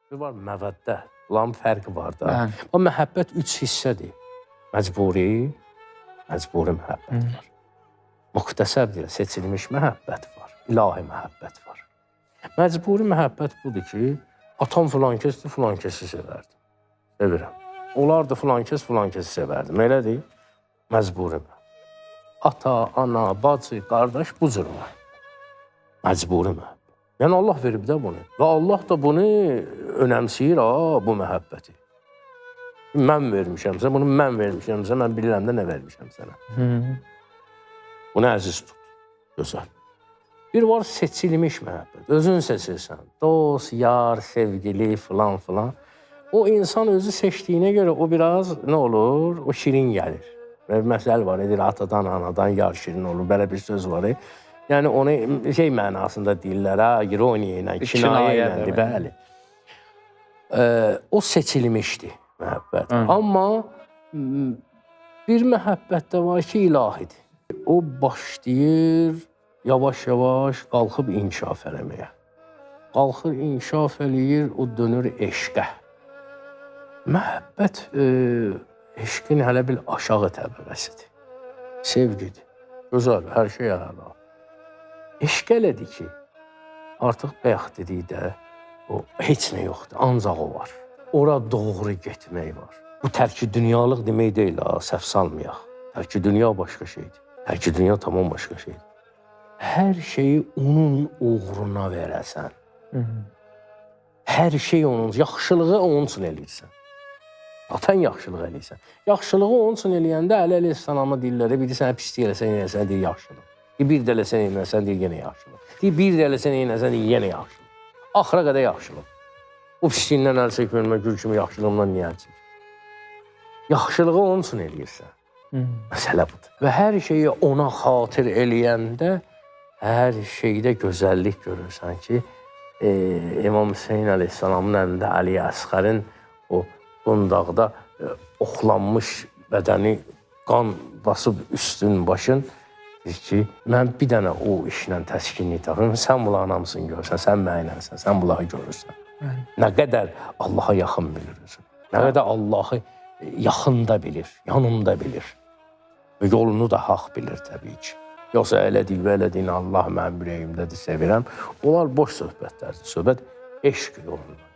Bir var məvəddət. Bunların fərqi var da. O məhəbbət 3 hissədir. Məcburi məhəbbət var. Müxtəsər deyil, seçilmiş məhəbbət var. İlahi məhəbbət var. Məcburi məhəbbət budur ki, atam filan kəsdir, filan kəsi sevərdim. Sevirəm. Olardı filan kəsi sevərdim. Elədir? Məcburi məhəbbət. Ata, ana, bacı, qardaş bu cür məcburi məhəbbət. Yəni Allah verib də bunu. Və Allah da bunu önəmsəyir, bu məhəbbəti. Mən vermişəmsə, bunu mən vermişəmsə, mən bilirəm də nə vermişəm sənə. Bunu əziz tut. Gözəl. Bir var seçilmiş məhəbbət. Özün seçirsən. Dost, yar, sevgili, filan. O insan özü seçdiyinə görə o biraz nə olur? O şirin gəlir. Bir məsəl var, edir atadan, anadan yar şirin olur. Belə bir söz var. Yəni onu şey mənasında deyirlər, ironiya ilə, kinayə ilə, bəli. O seçilmişdir məhəbbət. Amma bir məhəbbət də var ki, ilahidir. O başlayır yavaş-yavaş qalxıb inkişaf eləməyə. Qalxır, inkişaf eləyir, o dönür eşqə. Məhəbbət eşqin hələ bir aşağı təbəqəsidir. Sevgidir. Gözəl, hər şey əla. Eşq elədir ki, artıq bayaq dedikdə o heç nə yoxdur, ancaq o var. Ora doğru getmək var. Bu tərki dünyalıq demək deyil, səhv salmayaq. Tərki dünya başqa şeydir. Tərki dünya tamam başqa şeydir. Hər şeyi onun uğruna verəsən. Hər şey onun, yaxşılığı onun üçün eləyirsən. Atan yaxşılıq eləyirsən. Yaxşılığı onun üçün eləyəndə Əli əleyhissalama deyirlər, bir də sənə pislik eləsən, eləyəsən, deyir yaxşılıq. Bir də eləsən, eləyəsən, deyir yenə yaxşılıq. Bir də eləsən, eləyəsən, deyir yenə yaxşılıq. Axıra qədər yaxşılıq. O pisliyindən əl çəkməyimə, gül kimi yaxşılığımdan niyə əl çəkir? Yaxşılığı onun üçün eləyirsən. Məsələ budur. Və hər şeyi ona xatir eləyəndə, hər şeydə gözəllik görürsən ki, İmam Hüseyin əleyhissalamın əlində Əli Əsqərin o qundaqda oxlanmış bədəni qan basıb üstün başın deyir ki, mən bir dənə o işlə təskinlik tapım, sən bunların hamısını görürsən, sən mənənsən, sən bunları görürsən. Nə qədər Allaha yaxın bilirsən, nə qədər Allahı yaxında bilir, yanında bilir. Və yolunu da haqq bilir təbii ki. Yoxsa elədik və elədiyini Allah mənim ürəyimdədir, sevirəm. Onlar boş söhbətlərdir. Söhbət eşq yolunda.